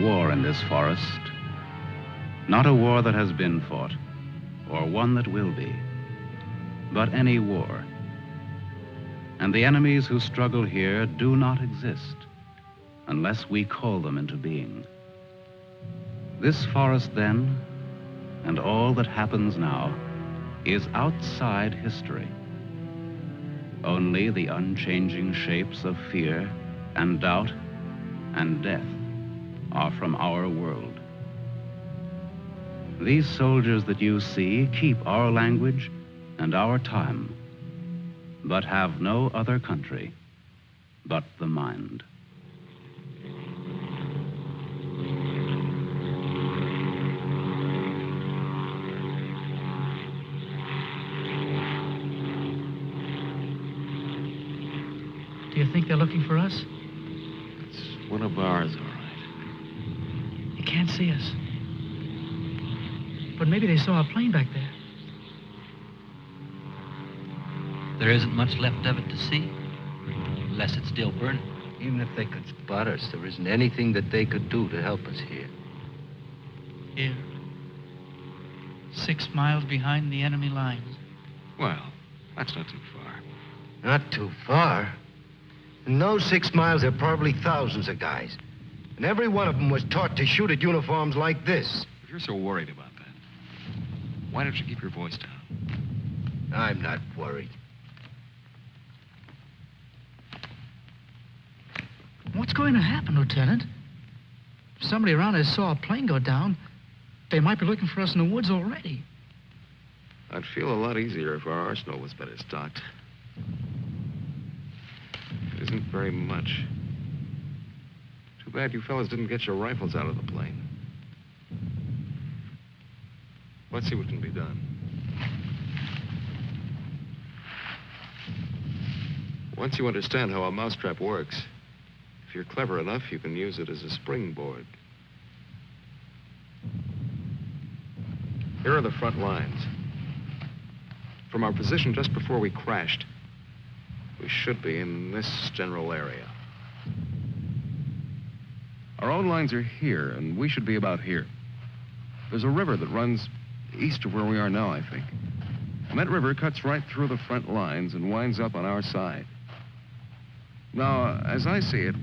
war in this forest. Not a war that has been fought, or one that will be, but any war. And the enemies who struggle here do not exist unless we call them into being. This forest then, and all that happens now, is outside history. Only the unchanging shapes of fear and doubt and death are from our world. These soldiers that you see keep our language and our time, but have no other country but the mind. Do you think they're looking for us? It's one of ours, all right. They can't see us. But maybe they saw a plane back there. There isn't much left of it to see, unless it's still burning. Even if they could spot us, there isn't anything that they could do to help us here. Here. 6 miles behind the enemy lines. Well, that's not too far. Not too far. In those 6 miles, there are probably thousands of guys. And every one of them was taught to shoot at uniforms like this. If you're so worried about that, why don't you keep your voice down? I'm not worried. What's going to happen, Lieutenant? If somebody around us saw a plane go down, they might be looking for us in the woods already. I'd feel a lot easier if our arsenal was better stocked. It isn't very much. Too bad you fellas didn't get your rifles out of the plane. Let's see what can be done. Once you understand how a mousetrap works, if you're clever enough, you can use it as a springboard. Here are the front lines. From our position just before we crashed, we should be in this general area. Our own lines are here, and we should be about here. There's a river that runs east of where we are now, I think. And that river cuts right through the front lines and winds up on our side. Now, as I see it,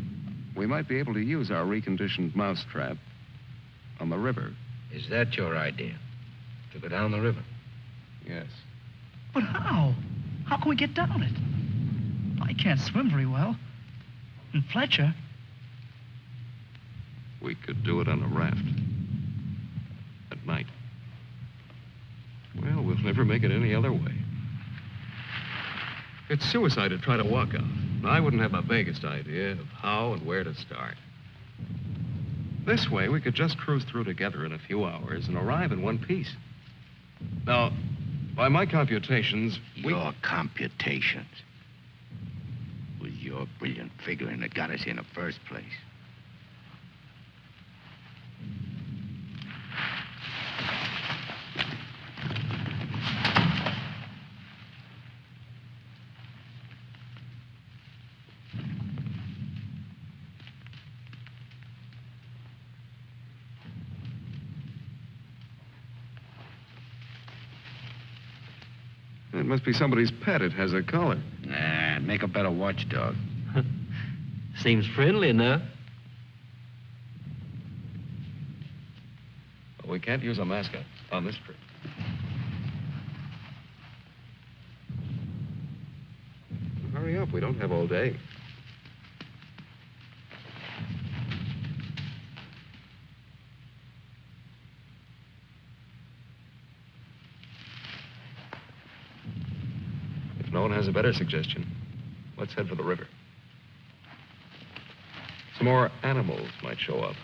we might be able to use our reconditioned mousetrap on the river. Is that your idea? To go down the river? Yes. But how? How can we get down it? I can't swim very well. And Fletcher... We could do it on a raft. At night. Well, we'll never make it any other way. It's suicide to try to walk out. I wouldn't have the vaguest idea of how and where to start. This way, we could just cruise through together in a few hours and arrive in one piece. Now, by my computations, Your computations? It was your brilliant figuring that got us here in the first place. It must be somebody's pet. It has a collar. Nah, make a better watchdog. Seems friendly enough. But we can't use a mascot on this trip. Hurry up. We don't have all day. If no one has a better suggestion, let's head for the river. Some more animals might show up.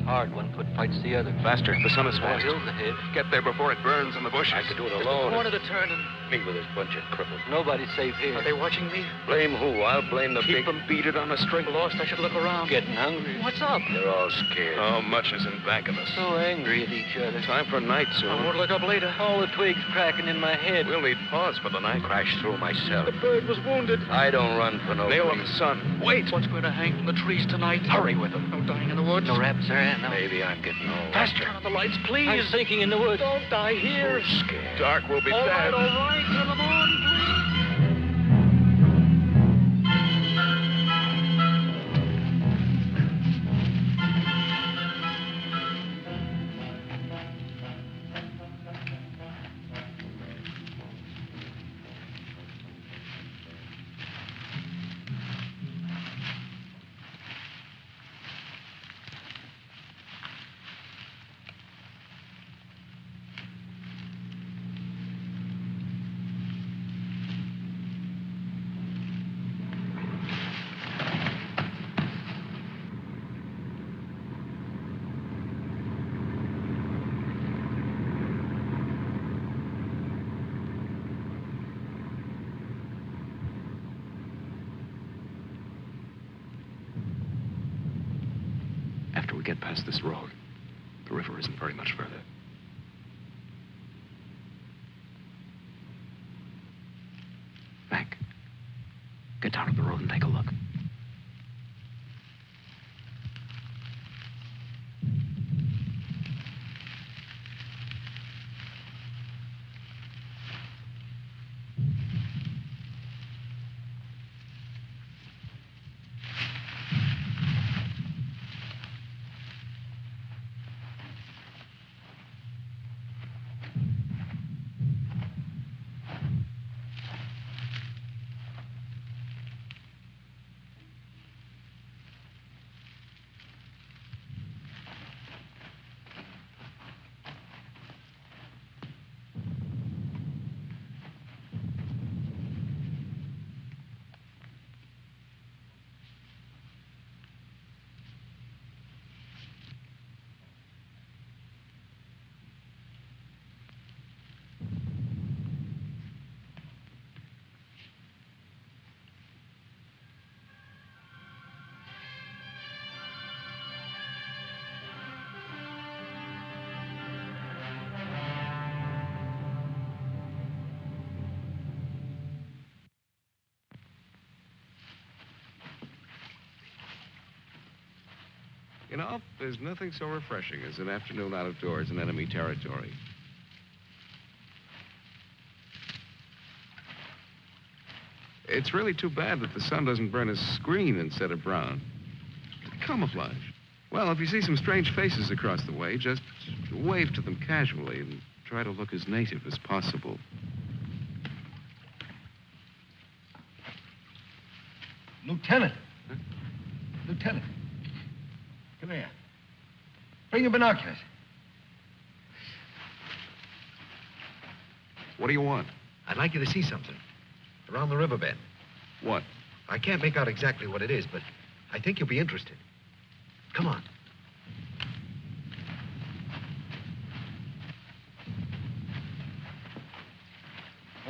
hard. One foot fights the other. Faster. The sun is More fast. hills ahead. Get there before it burns in the bushes. I could do it Just alone. a corner to turn and Me with this bunch of cripples. nobody's safe here. Are they watching me? Blame who? I'll blame the Keep big... them beat it on a string. Lost, I should look around. Getting hungry. What's up? They're all scared. Oh, much is in back of us. So angry at each other. Time for night I soon. won't look up later. All the twigs cracking in my head. We'll need pause for the night. Crashed through myself. The bird was wounded. I don't run for no Nail of the reason. sun. Wait. What's going to hang from the trees tonight? Hurry with them. No dying in the woods. No rap, sir. No. Maybe I'm getting old. Faster. Turn on the lights, please. I'm sinking in the woods. Don't die here. Scared. Dark will be All right, bad. all right. Turn them on, please. After we get past this road, the river isn't very much further. Mac, get down to the road and take a look. You know, there's nothing so refreshing as an afternoon out of doors in enemy territory. It's really too bad that the sun doesn't burn his screen instead of brown. Camouflage. Well, if you see some strange faces across the way, just wave to them casually and try to look as native as possible. Lieutenant. Huh? Lieutenant. Come here. Bring your binoculars. What do you want? I'd like you to see something. Around the riverbed. What? I can't make out exactly what it is, but I think you'll be interested. Come on.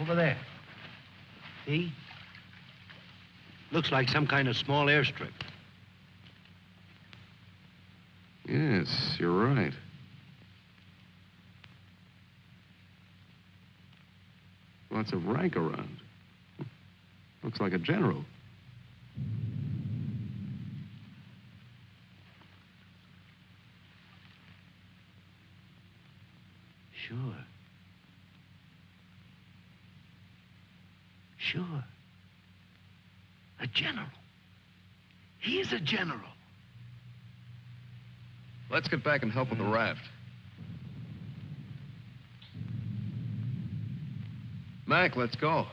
Over there. See? Looks like some kind of small airstrip. Yes, you're right. Lots of rank around. Looks like a general. Sure. Sure. A general. He's a general. Let's get back and help with the raft. Mac, let's go.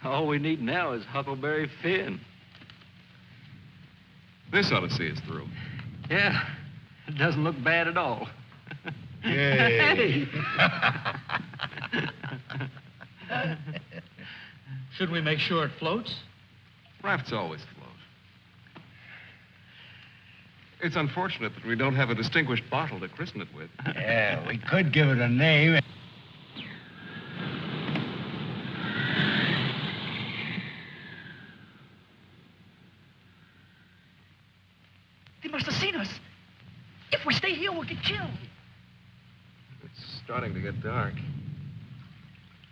All we need now is Huckleberry Finn. This ought to see us through. Yeah. It doesn't look bad at all. Yay. Should we make sure it floats? Rafts always float. It's unfortunate that we don't have a distinguished bottle to christen it with. Yeah, we could give it a name. They must have seen us. If we stay here, we'll get killed. It's starting to get dark.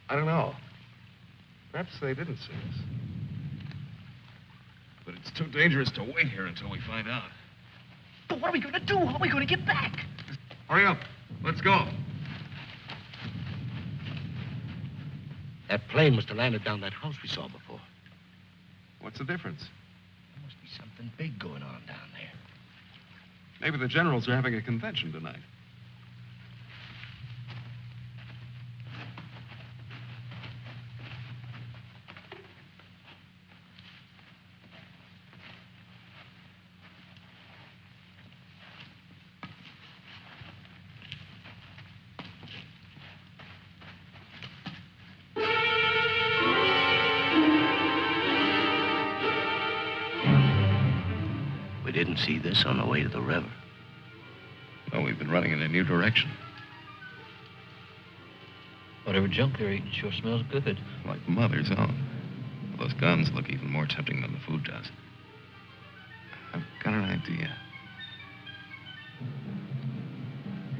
I don't know. Perhaps they didn't see us. But it's too dangerous to wait here until we find out. But what are we going to do? How are we going to get back? Hurry up. Let's go. That plane must have landed down that house we saw before. What's the difference? There must be something big going on down there. Maybe the generals are having a convention tonight. We didn't see this on the way to the river. No, we've been running in a new direction. Whatever junk they're eating sure smells good. Like Mother's own. Those guns look even more tempting than the food does. I've got an idea.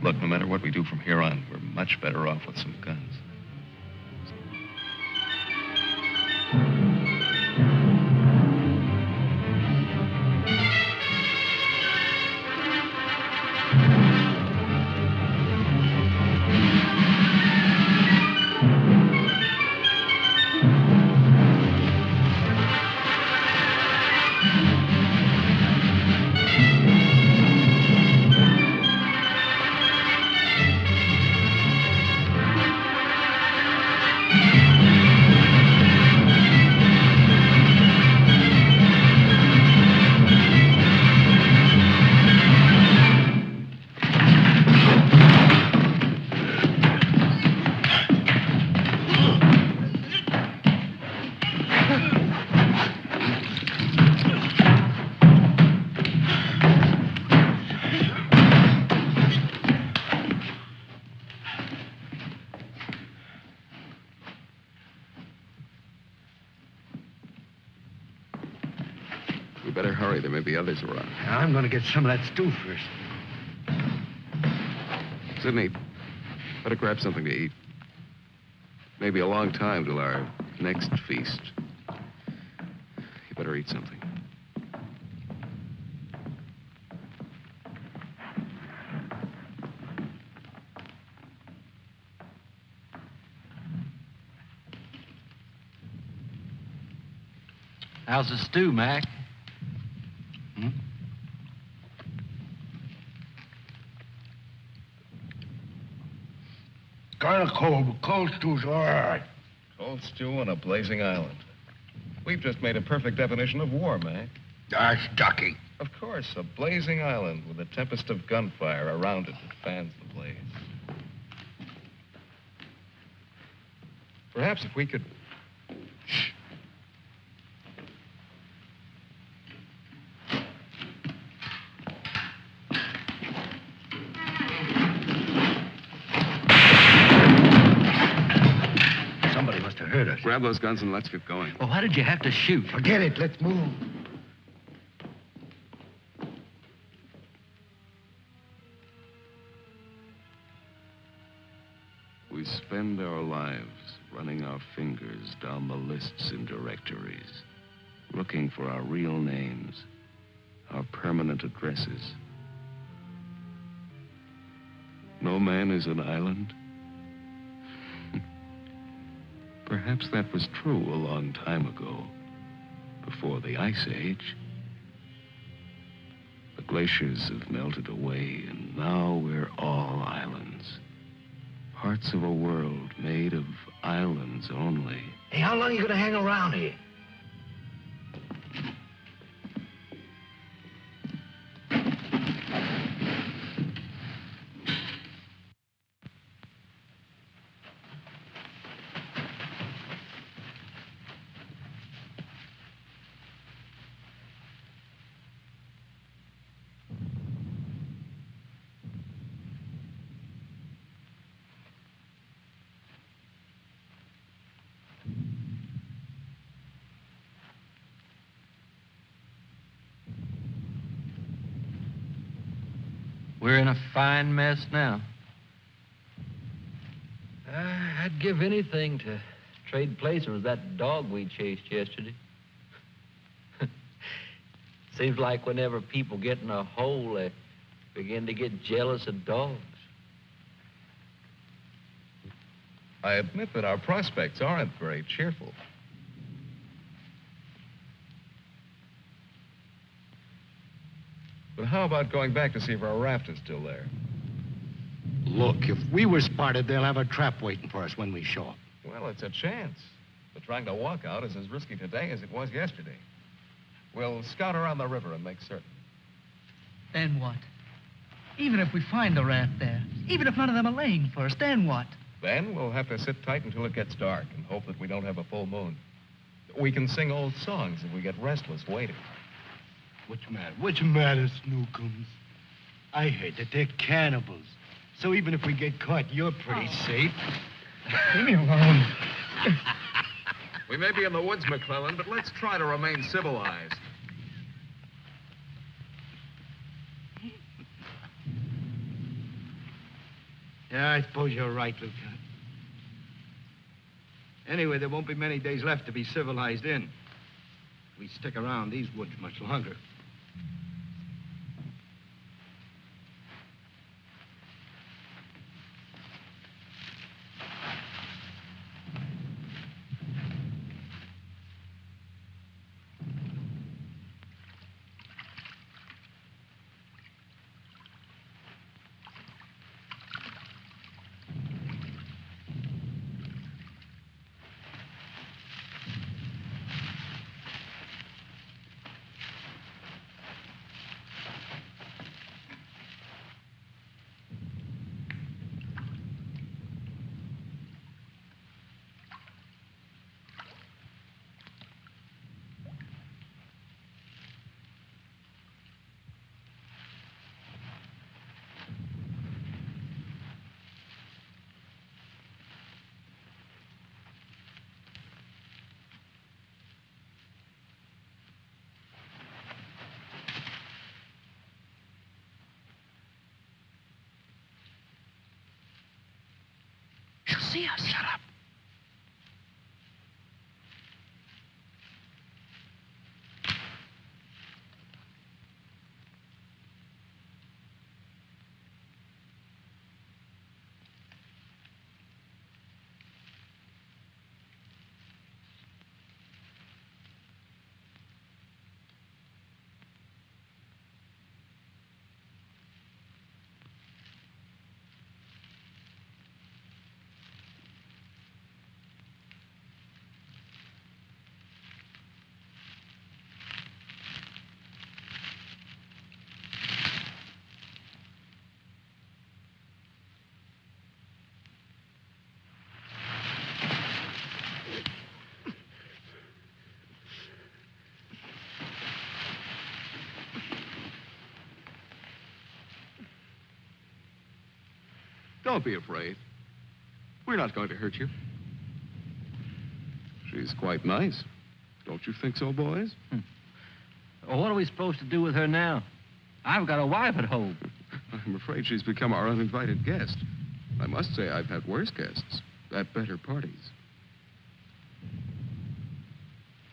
Look, no matter what we do from here on, we're much better off with some guns. We better hurry. There may be others around. I'm going to get some of that stew first. Sidney, better grab something to eat. Maybe a long time till our next feast. You better eat something. How's the stew, Mac? Kind of cold, but cold stew's all right. Cold stew on a blazing island. We've just made a perfect definition of war, Mac. That's ducky. Of course, a blazing island with a tempest of gunfire around it that fans the blaze. Perhaps if we could... Shh. Somebody must have heard us. Grab those guns and let's get going. Well, why did you have to shoot? Forget it. Let's move. We spend our lives running our fingers down the lists and directories, looking for our real names, our permanent addresses. No man is an island. Perhaps that was true a long time ago, before the Ice Age. The glaciers have melted away, and now we're all islands. Parts of a world made of islands only. Hey, how long are you going to hang around here? We're in a fine mess now. I'd give anything to trade places with that dog we chased yesterday. Seems like whenever people get in a hole, they begin to get jealous of dogs. I admit that our prospects aren't very cheerful. But how about going back to see if our raft is still there? Look, if we were spotted, they'll have a trap waiting for us when we show up. Well, it's a chance. But trying to walk out is as risky today as it was yesterday. We'll scout around the river and make certain. Then what? Even if we find the raft there, even if none of them are laying for us, then what? Then we'll have to sit tight until it gets dark and hope that we don't have a full moon. We can sing old songs if we get restless waiting. What's the matter? What's the matter, Snookums? I heard that they're cannibals. So even if we get caught, you're pretty safe. Leave me alone. We may be in the woods, McClellan, but let's try to remain civilized. Yeah, I suppose you're right, Lieutenant. Anyway, there won't be many days left to be civilized in. If we stick around these woods much longer. She'll see us. Shut up. Don't be afraid. We're not going to hurt you. She's quite nice. Don't you think so, boys? Well, what are we supposed to do with her now? I've got a wife at home. I'm afraid she's become our uninvited guest. I must say I've had worse guests at better parties.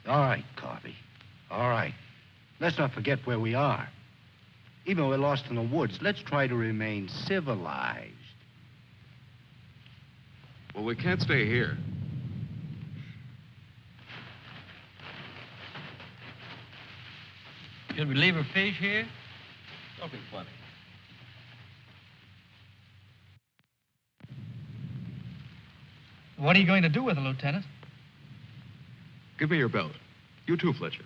All right, Corby. All right. Let's not forget where we are. Even though we're lost in the woods, let's try to remain civilized. Well, we can't stay here. Should we leave her fish here? Don't be funny. What are you going to do with her, Lieutenant? Give me your belt. You too, Fletcher.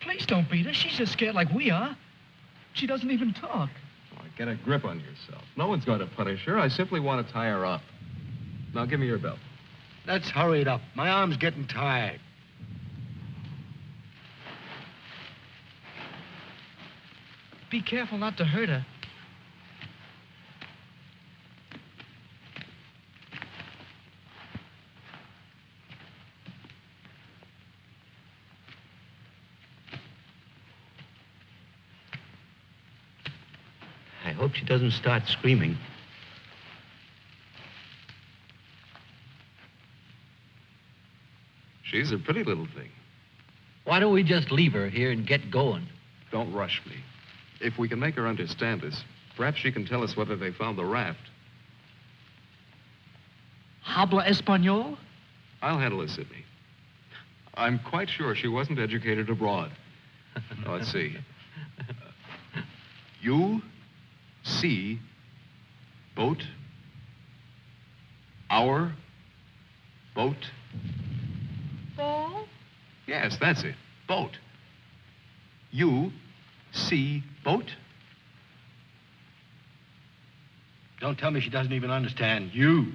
Please don't beat her. She's just scared like we are. She doesn't even talk. Oh, get a grip on yourself. No one's going to punish her. I simply want to tie her up. Now, give me your belt. Let's hurry it up. My arm's getting tired. Be careful not to hurt her. hope she doesn't start screaming. She's a pretty little thing. Why don't we just leave her here and get going? Don't rush me. If we can make her understand us, perhaps she can tell us whether they found the raft. Habla Espanol? I'll handle it, Sidney. I'm quite sure she wasn't educated abroad. Now, let's see. You see boat, our boat. Ball? Yes, that's it. Boat. You see boat? Don't tell me she doesn't even understand you.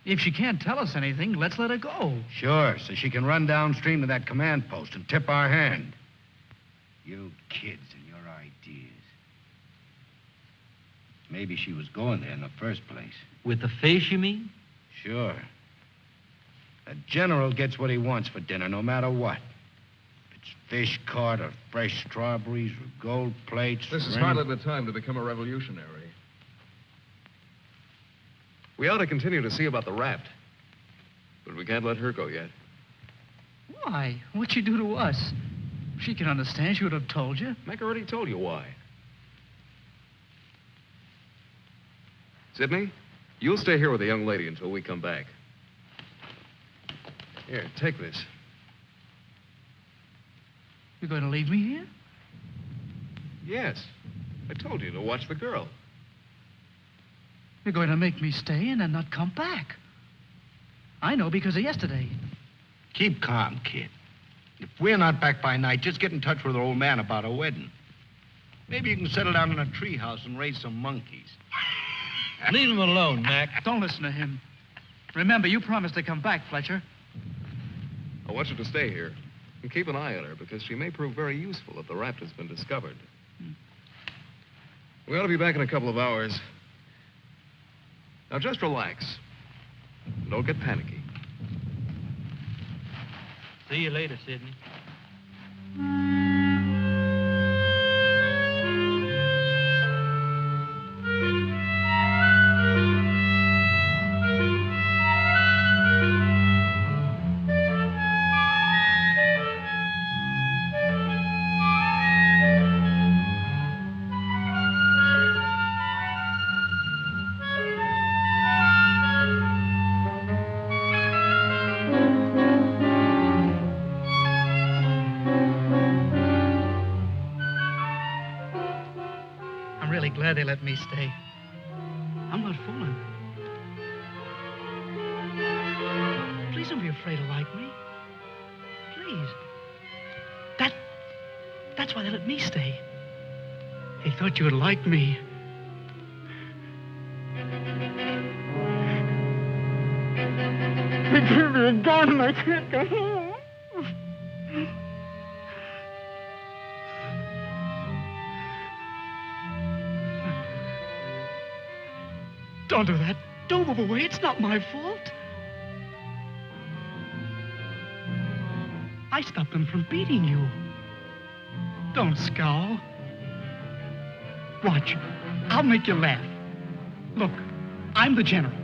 If she can't tell us anything, let's let her go. Sure, so she can run downstream to that command post and tip our hand. You kids and your ideas. Maybe she was going there in the first place. With the fish, you mean? Sure. A general gets what he wants for dinner, no matter what. If it's fish caught or fresh strawberries or gold plates. This is ring- hardly the time to become a revolutionary. We ought to continue to see about the raft. But we can't let her go yet. Why? What'd she do to us? If she can understand, she would have told you. Mac already told you why. Sidney, you'll stay here with the young lady until we come back. Here, take this. You're going to leave me here? Yes. I told you to watch the girl. You're going to make me stay and then not come back. I know because of yesterday. Keep calm, kid. If we're not back by night, just get in touch with our old man about a wedding. Maybe you can settle down in a treehouse and raise some monkeys. Leave him alone, Mac. Don't listen to him. Remember, you promised to come back, Fletcher. I want you to stay here and keep an eye on her because she may prove very useful if the raft has been discovered. We ought to be back in a couple of hours. Now, just relax. Don't get panicky. See you later, Sidney. Glad they let me stay. I'm not fooling. Please don't be afraid to like me. Please. That's why they let me stay. They thought you would like me. They gave me a gun and I can't go home. Don't do that. Don't move away. It's not my fault. I stopped them from beating you. Don't scowl. Watch. I'll make you laugh. Look, I'm the general.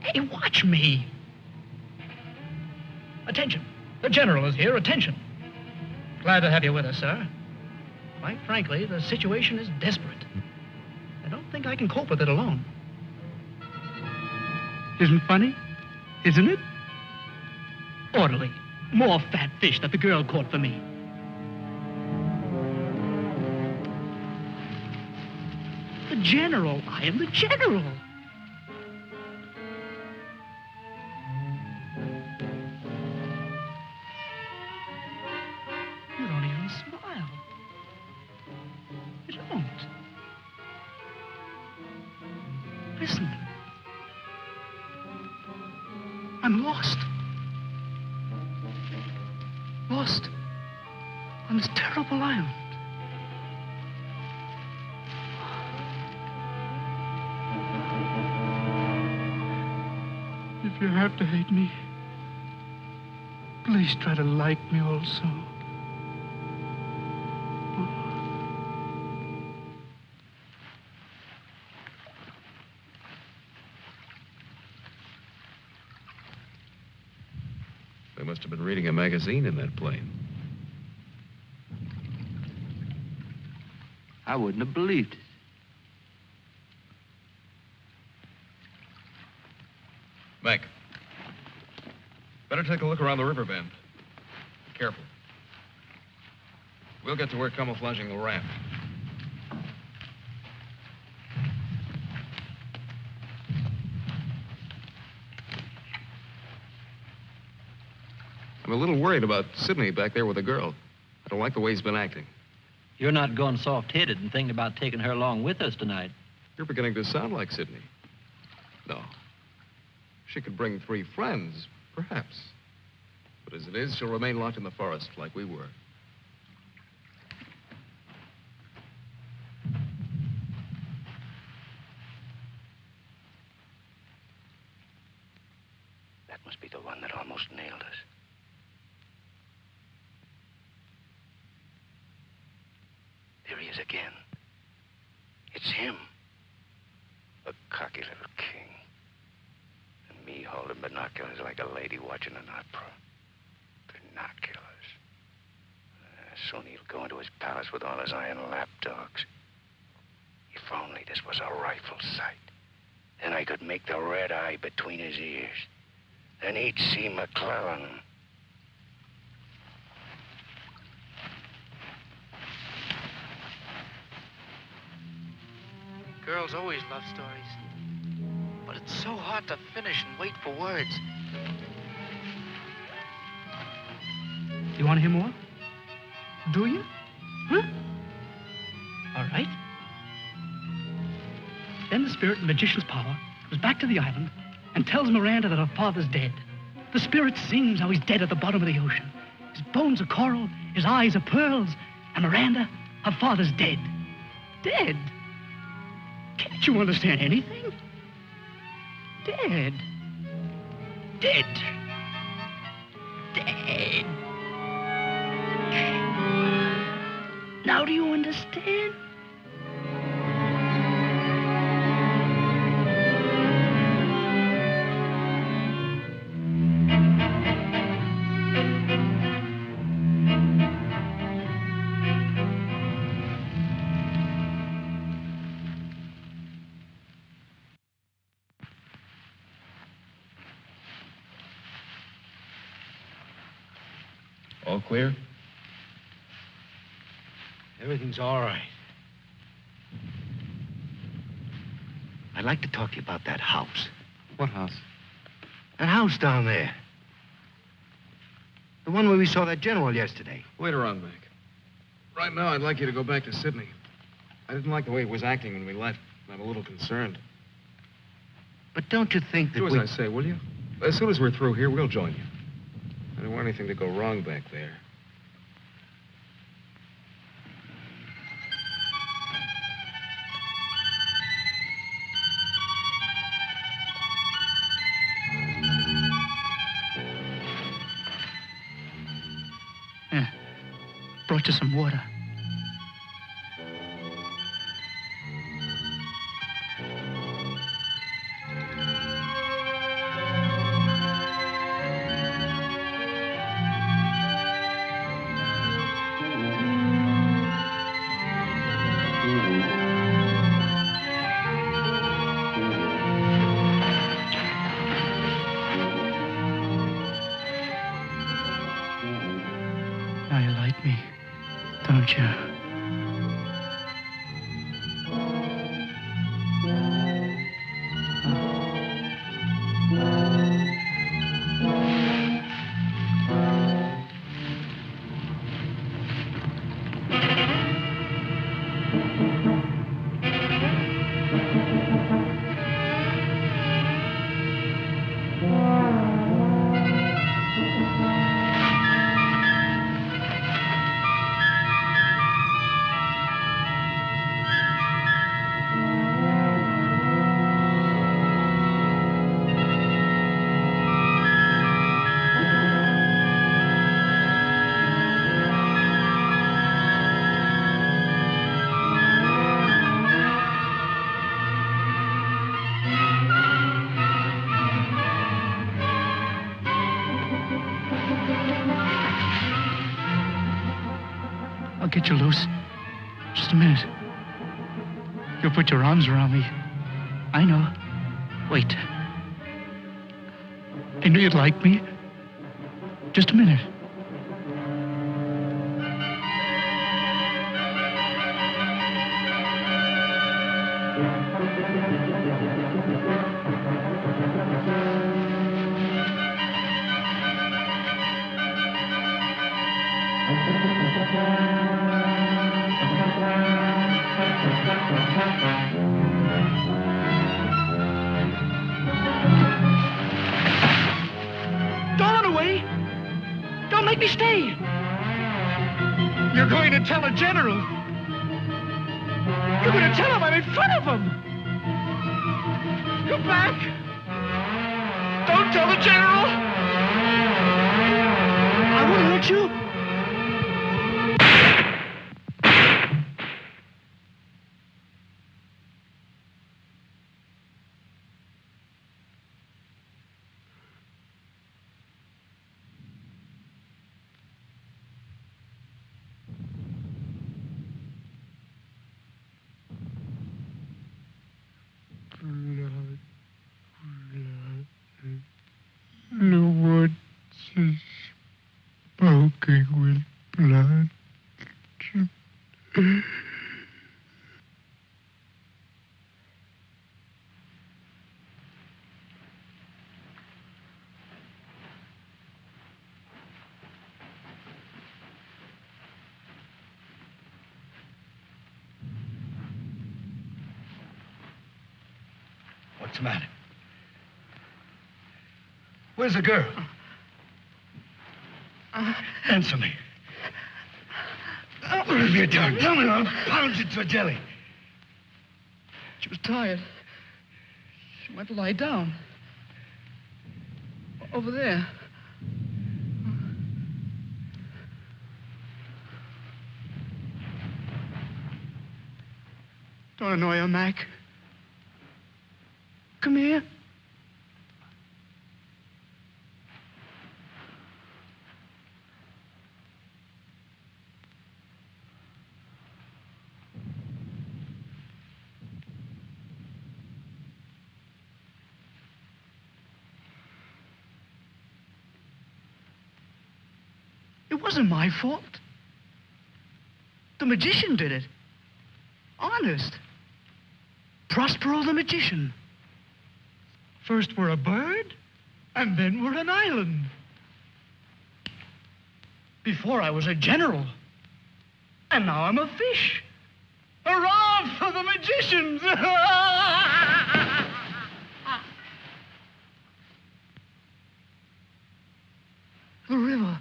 Hey, watch me. Attention. The general is here. Attention. Glad to have you with us, sir. Quite frankly, the situation is desperate. I don't think I can cope with it alone. Isn't funny? Isn't it? Orderly. More fat fish that the girl caught for me. The general. I am the general. I'm lost. Lost on this terrible island. If you have to hate me, please try to like me also. They must have been reading a magazine in that plane. I wouldn't have believed it. Mac, better take a look around the river bend. Be careful. We'll get to work camouflaging the raft. I'm a little worried about Sidney back there with the girl. I don't like the way he's been acting. You're not going soft-headed and thinking about taking her along with us tonight. You're beginning to sound like Sidney. No. She could bring 3 friends, perhaps. But as it is, she'll remain locked in the forest like we were. That must be the one that almost nailed us. There he is again. It's him. A cocky little king. And me holding binoculars like a lady watching an opera. Binoculars. Soon he'll go into his palace with all his iron lapdogs. If only this was a rifle sight. Then I could make the red eye between his ears. Then he'd see McClellan. Girls always love stories. But it's so hard to finish and wait for words. You want to hear more? Do you? Huh? All right. Then the spirit in magician's power goes back to the island and tells Miranda that her father's dead. The spirit sings how he's dead at the bottom of the ocean. His bones are coral, his eyes are pearls, and Miranda, her father's dead. Dead? Can't you understand anything? Dead. Dead. Dead. Now do you understand? All clear? Everything's all right. I'd like to talk to you about that house. What house? That house down there. The one where we saw that general yesterday. Later on, Mac. Right now, I'd like you to go back to Sidney. I didn't like the way he was acting when we left. I'm a little concerned. But don't you think that Do as I say, will you? As soon as we're through here, we'll join you. I don't want anything to go wrong back there. Yeah. Brought you some water. Now you like me, don't you? I'll get you loose. Just a minute. You'll put your arms around me. I know. Wait. I knew you'd like me. Just a minute. Make me stay. You're going to tell a general. You're going to tell him I'm in front of him. Come back. Don't tell the general. I won't hurt you. The woods is smoking with blood. What's the matter? Where's the girl? Answer me. What have you done? Tell me, or I'll pound you to a jelly. She was tired. She went to lie down. Over there. Don't annoy her, Mac. Come here. It wasn't my fault. The magician did it. Honest. Prospero the magician. First we're a bird, and then we're an island. Before I was a general, and now I'm a fish. Hurrah for the magicians! The river.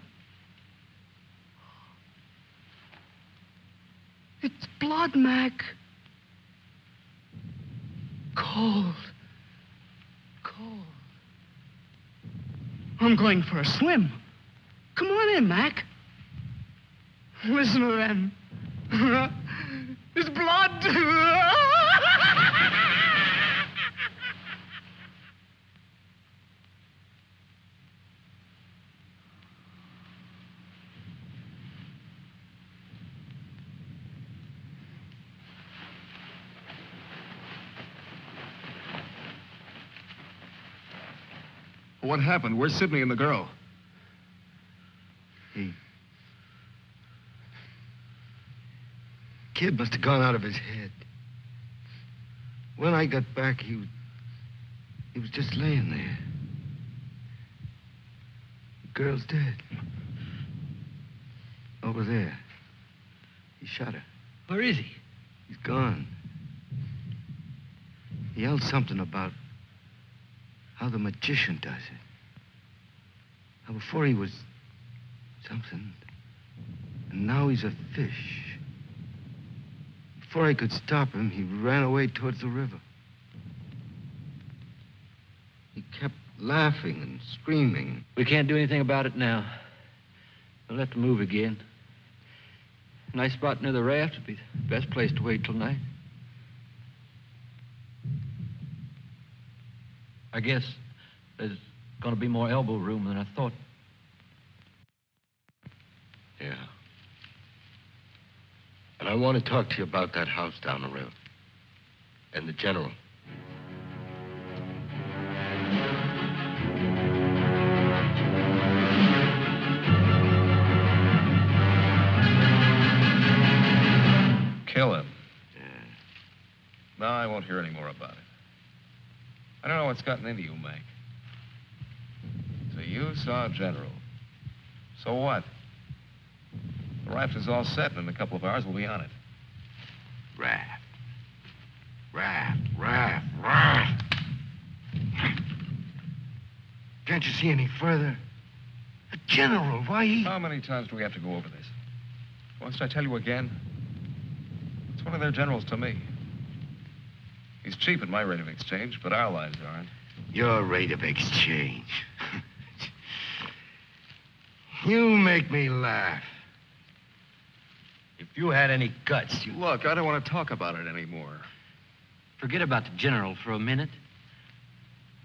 It's blood, Mac. Cold. Cold. I'm going for a swim. Come on in, Mac. Listen to them. It's blood. What happened? Where's Sidney and the girl? Kid must have gone out of his head. When I got back, he was just laying there. The girl's dead. Over there. He shot her. Where is he? He's gone. He yelled something about how the magician does it. How before he was something, and now he's a fish. Before I could stop him, he ran away towards the river. He kept laughing and screaming. We can't do anything about it now. We'll have to move again. A nice spot near the raft would be the best place to wait till night. I guess there's going to be more elbow room than I thought. Yeah. I want to talk to you about that house down the river. And the general. Kill him. Yeah. No, I won't hear any more about it. I don't know what's gotten into you, Mac. So you saw General. So what? The raft is all set, and in a couple of hours we'll be on it. Raft. Raft. Can't you see any further? The general, why he... How many times do we have to go over this? Must I tell you again? It's one of their generals to me. He's cheap at my rate of exchange, but our lives aren't. Your rate of exchange. You make me laugh. If you had any guts, you... Look, I don't want to talk about it anymore. Forget about the general for a minute.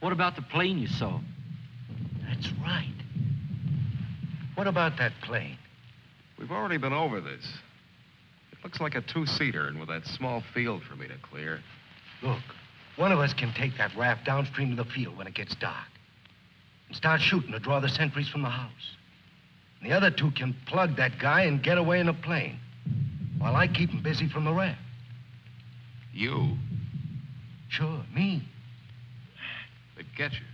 What about the plane you saw? That's right. What about that plane? We've already been over this. It looks like a two-seater, and with that small field for me to clear. Look, one of us can take that raft downstream to the field when it gets dark and start shooting to draw the sentries from the house. And the other two can plug that guy and get away in a plane while I keep him busy from the raft. You? Sure, me. They'd get you.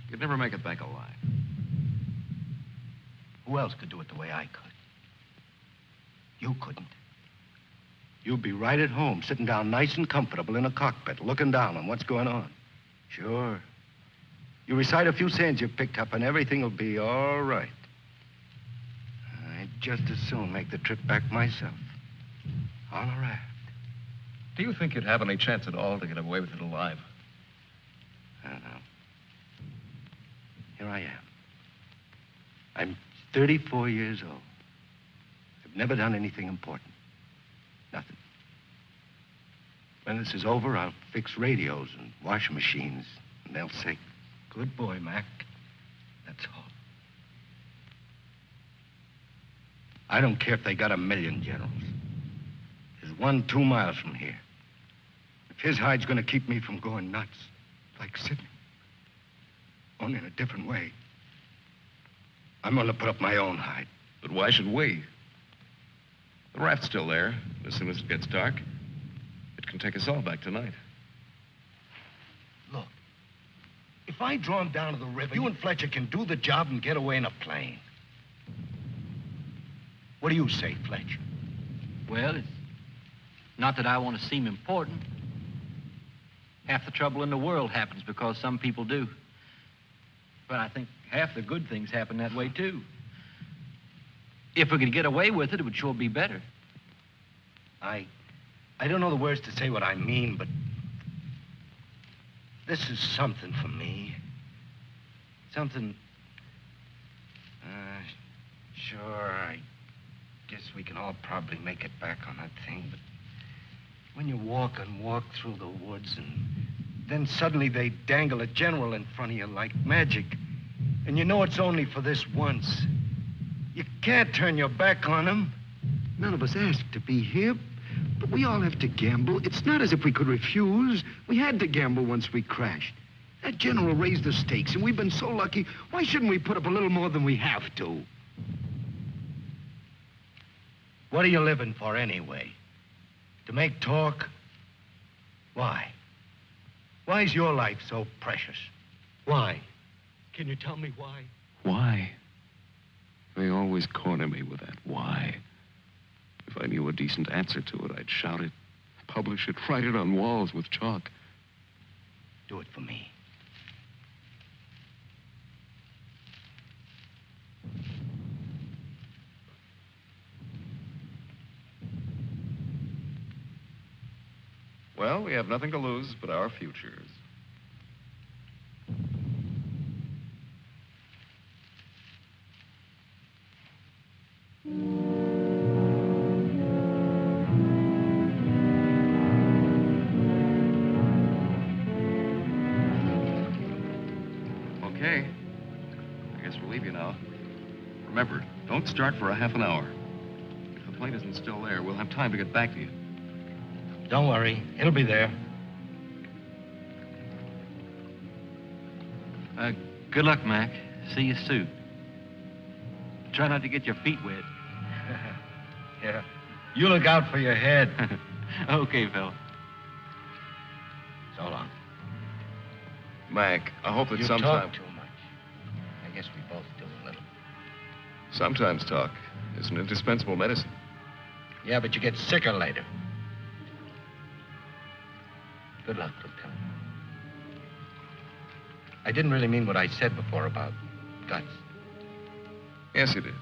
You'd never make it back alive. Who else could do it the way I could? You couldn't. You'd be right at home, sitting down nice and comfortable in a cockpit, looking down on what's going on. Sure. You recite a few sayings you've picked up, and everything will be all right. I'd just as soon make the trip back myself. On a raft. Do you think you'd have any chance at all to get away with it alive? I don't know. Here I am. I'm 34 years old. I've never done anything important. Nothing. When this is over, I'll fix radios and washing machines, and they'll say, "Good boy, Mac." That's all. I don't care if they got 1,000,000 generals. There's one 2 miles from here. If his hide's gonna keep me from going nuts, like Sidney, only in a different way, I'm gonna put up my own hide. But why should we? The raft's still there. As soon as it gets dark, it can take us all back tonight. Look, if I draw him down to the river, you and Fletcher can do the job and get away in a plane. What do you say, Fletcher? Well, it's not that I want to seem important. Half the trouble in the world happens because some people do. But I think half the good things happen that way, too. If we could get away with it, it would sure be better. I don't know the words to say what I mean, but this is something for me. Something... Sure, I guess we can all probably make it back on that thing, but when you walk and walk through the woods and then suddenly they dangle a general in front of you like magic, and you know it's only for this once, you can't turn your back on him. None of us asked to be here, but we all have to gamble. It's not as if we could refuse. We had to gamble once we crashed. That general raised the stakes, and we've been so lucky. Why shouldn't we put up a little more than we have to? What are you living for anyway? To make talk? Why? Why's your life so precious? Why? Can you tell me why? Why? They always corner me with that why. If I knew a decent answer to it, I'd shout it, publish it, write it on walls with chalk. Do it for me. Well, we have nothing to lose but our futures. Okay. I guess we'll leave you now. Remember, don't start for a half an hour. If the plane isn't still there, we'll have time to get back to you. Don't worry. It'll be there. Good luck, Mac. See you soon. Try not to get your feet wet. Yeah. You look out for your head. Okay, fella. So long. Mac, I hope that You sometime... talk too much. I guess we both do a little. Sometimes talk is an indispensable medicine. Yeah, but you get sicker later. Good luck, Lieutenant. I didn't really mean what I said before about guts. Yes, you did.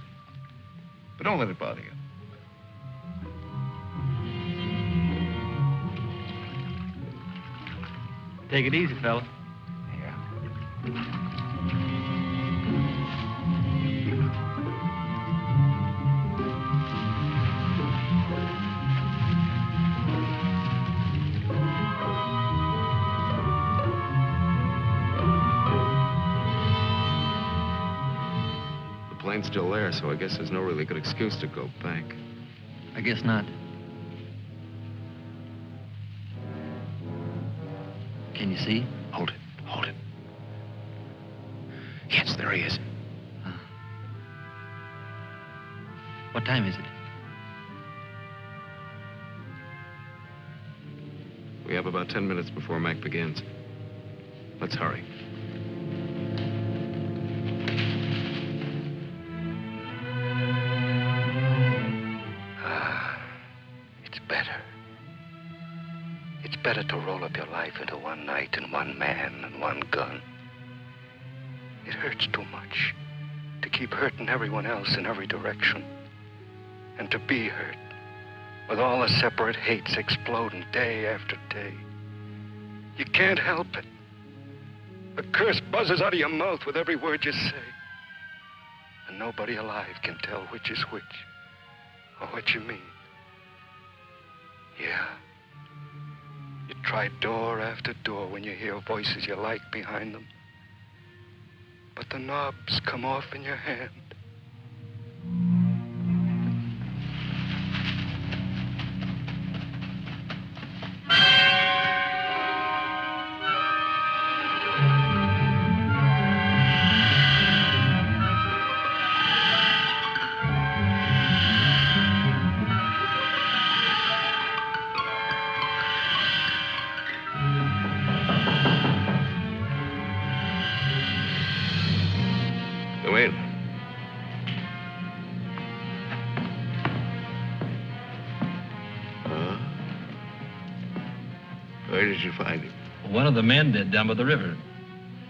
But don't let it bother you. Take it easy, fella. Yeah. The plane's still there, so I guess there's no really good excuse to go back. I guess not. Can you see? Hold it. Hold it. Yes, there he is. What time is it? We have about 10 minutes before Mac begins. Let's hurry. It's better. It's better to roll up your life into one night and one man and one gun. It hurts too much to keep hurting everyone else in every direction. And to be hurt, with all the separate hates exploding day after day. You can't help it. A curse buzzes out of your mouth with every word you say. And nobody alive can tell which is which, or what you mean. Yeah. You try door after door when you hear voices you like behind them. But the knobs come off in your hand. Go in. Where did you find him? One of the men did down by the river.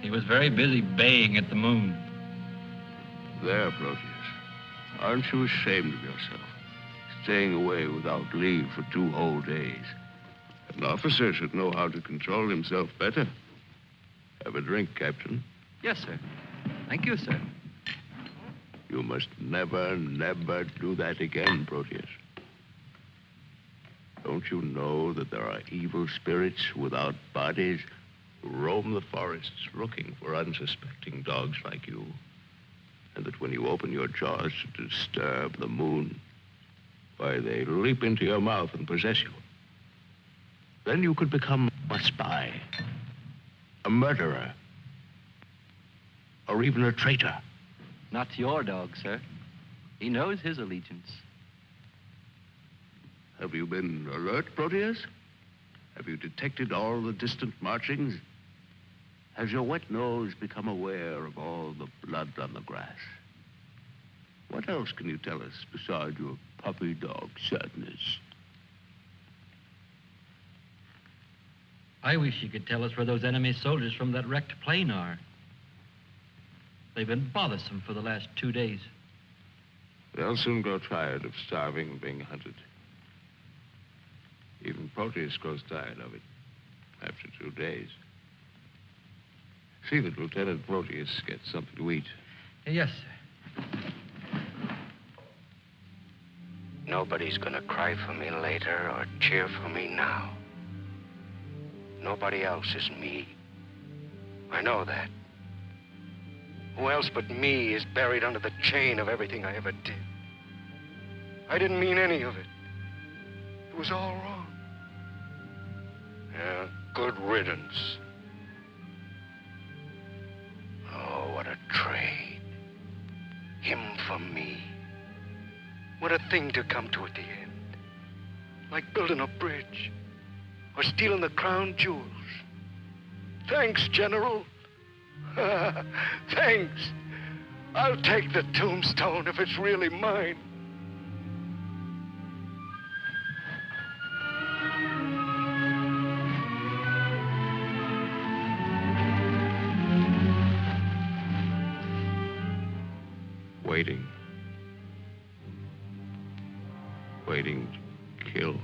He was very busy baying at the moon. There, Proteus. Aren't you ashamed of yourself? Staying away without leave for 2 whole days. An officer should know how to control himself better. Have a drink, Captain. Yes, sir. Thank you, sir. You must never, never do that again, Proteus. Don't you know that there are evil spirits without bodies who roam the forests looking for unsuspecting dogs like you? And that when you open your jaws to disturb the moon, why, they leap into your mouth and possess you. Then you could become a spy, a murderer, or even a traitor. Not to your dog, sir. He knows his allegiance. Have you been alert, Proteus? Have you detected all the distant marchings? Has your wet nose become aware of all the blood on the grass? What else can you tell us besides your puppy dog sadness? I wish you could tell us where those enemy soldiers from that wrecked plane are. They've been bothersome for the last 2 days. They'll soon grow tired of starving and being hunted. Even Proteus grows tired of it after 2 days. See that Lieutenant Proteus gets something to eat. Yes, sir. Nobody's gonna cry for me later or cheer for me now. Nobody else is me. I know that. Who else but me is buried under the chain of everything I ever did? I didn't mean any of it. It was all wrong. Yeah, good riddance. Oh, what a trade. Him for me. What a thing to come to at the end. Like building a bridge. Or stealing the crown jewels. Thanks, General. Thanks. I'll take the tombstone if it's really mine. Waiting. Waiting to kill.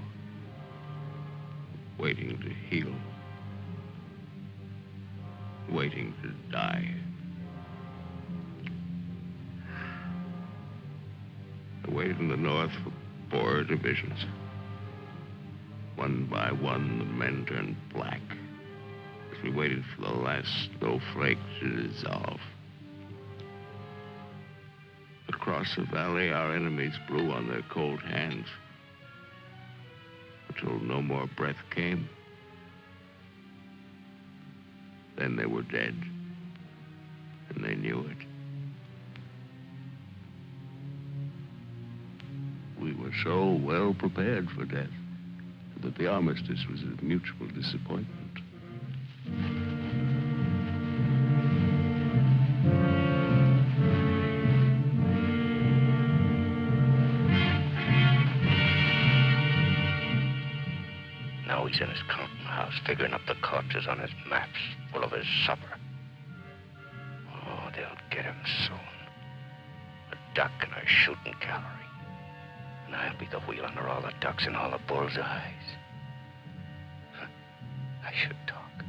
Waiting to heal. Waiting to die. I waited in the north for Boer divisions. One by one, the men turned black as we waited for the last snowflake to dissolve. Across the valley, our enemies blew on their cold hands until no more breath came. Then they were dead, and they knew it. We were so well prepared for death that the armistice was a mutual disappointment. Now he's in his counting house, figuring up the corpses on his maps, full of his supper. Oh, they'll get him soon. A duck in a shooting gallery. And I'll be the wheel under all the ducks and all the bull's eyes. I should talk.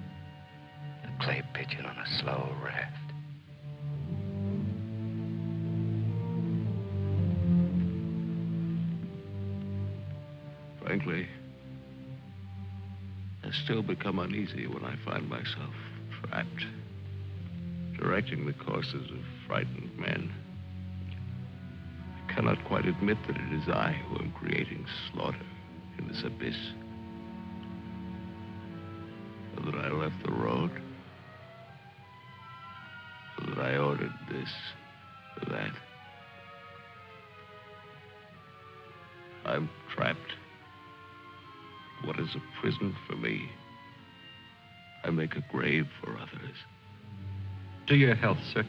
A clay pigeon on a slow raft. Frankly, I still become uneasy when I find myself trapped, directing the courses of frightened men. I cannot quite admit that it is I who am creating slaughter in this abyss. So that I left the road. So that I ordered this or that. I'm trapped. What is a prison for me? I make a grave for others. To your health, sir.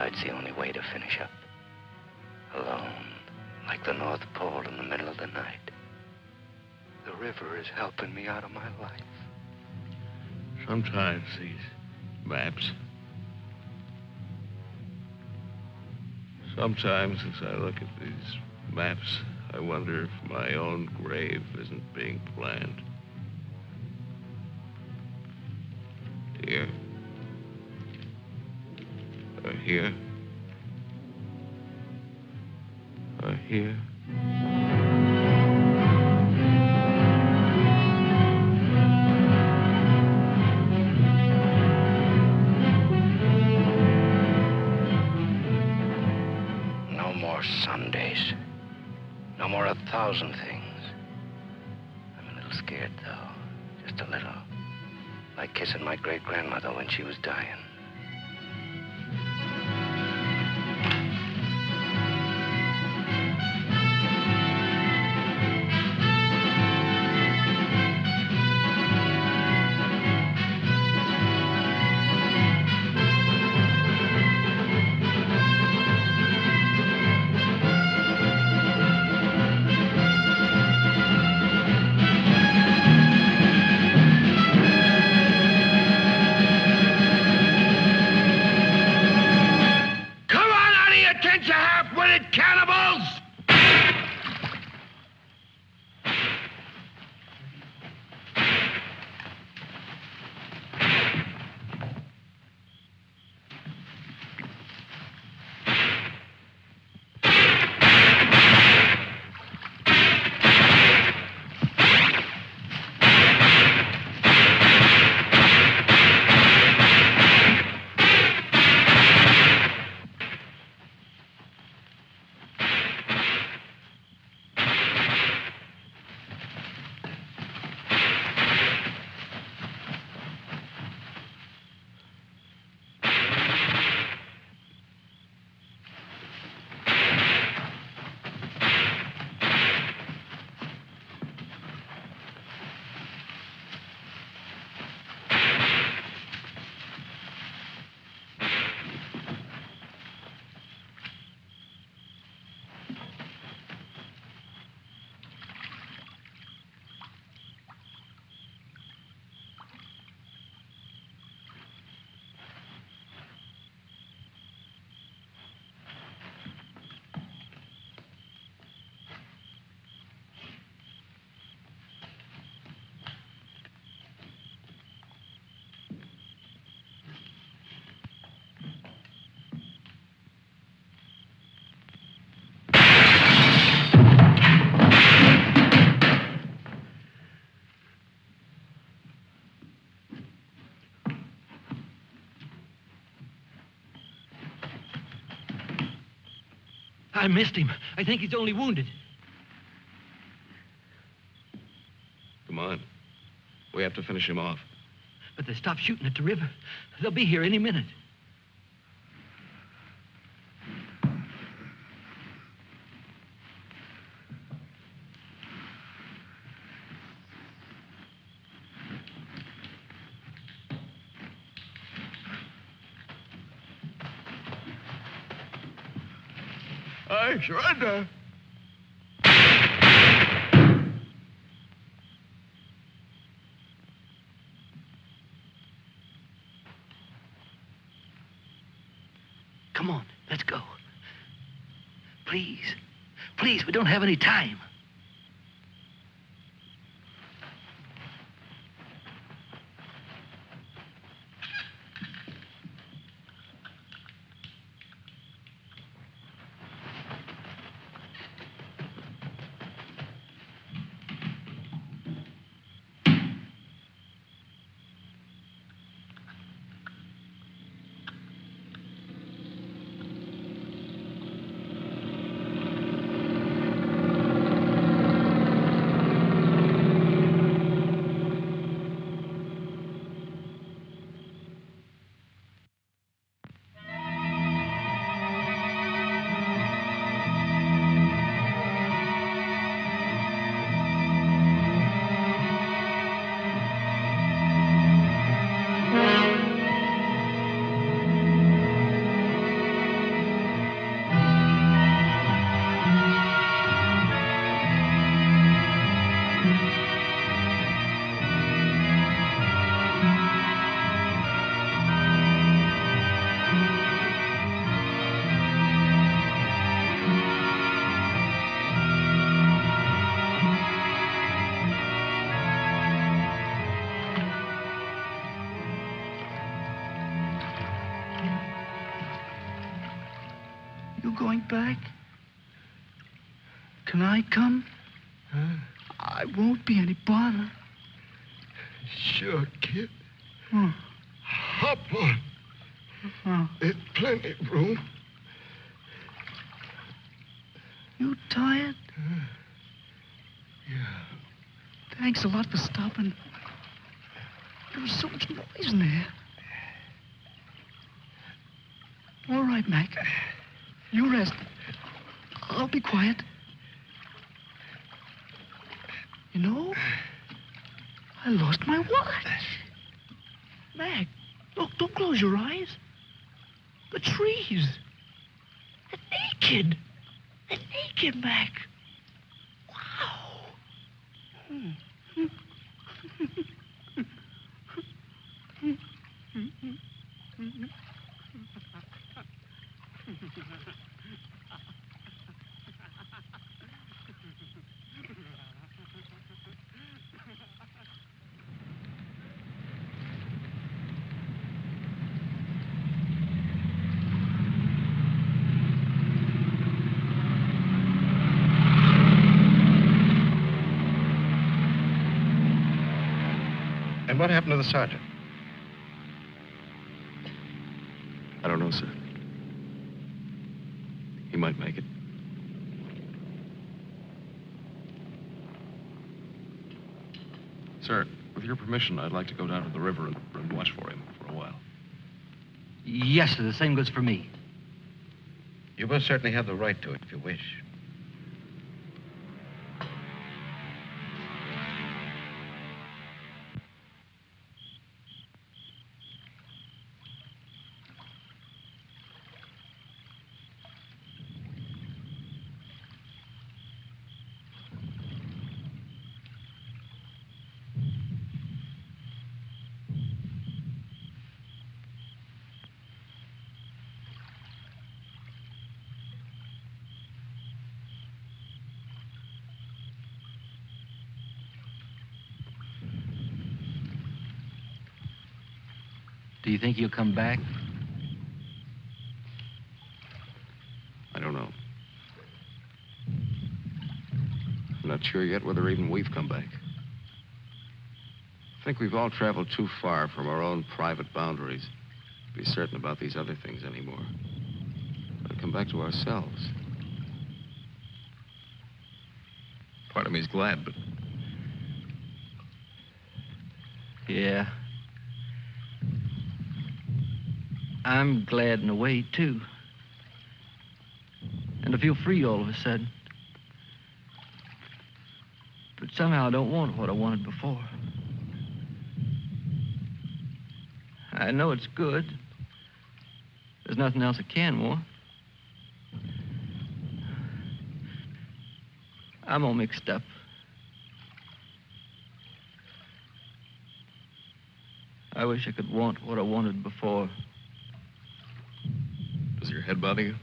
It's the only way to finish up. Alone, like the North Pole in the middle of the night. The river is helping me out of my life. Sometimes these maps. Sometimes as I look at these maps, I wonder if my own grave isn't being planned. Here. Or here. Or here. Sundays. No more 1,000 things. I'm a little scared, though. Just a little. Like kissing my great-grandmother when she was dying. I missed him. I think he's only wounded. Come on. We have to finish him off. But they stopped shooting at the river. They'll be here any minute. I surrender. Come on, let's go. Please. Please, we don't have any time. Going back? Can I come? I won't be any bother. Sure, kid. Hmm. Hop on. There's plenty of room. You tired? Yeah. Thanks a lot for stopping. There was so much noise in there. All right, Mac. You rest. I'll be quiet. You know, I lost my watch. Mac, look, don't close your eyes. The trees. They're naked. They're naked, Mac. Wow. And what happened to the sergeant? I don't know, sir. He might make it. Sir, with your permission, I'd like to go down to the river and watch for him for a while. Yes, sir. The same goes for me. You most certainly have the right to it if you wish. Do you think he'll come back? I don't know. I'm not sure yet whether even we've come back. I think we've all traveled too far from our own private boundaries to be certain about these other things anymore. We'll come back to ourselves. Part of me's glad, but... Yeah. I'm glad in a way, too. And I feel free all of a sudden. But somehow I don't want what I wanted before. I know it's good. There's nothing else I can want. I'm all mixed up. I wish I could want what I wanted before. Does your head bother you?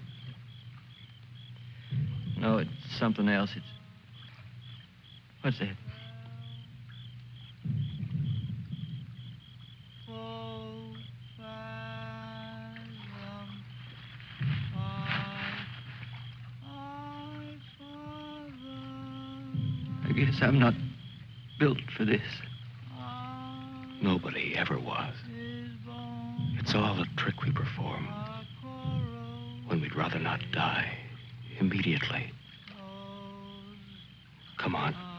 No, it's something else. It's... What's that? I guess I'm not built for this. Nobody ever was. It's all a trick we perform. When we'd rather not die immediately. Come on.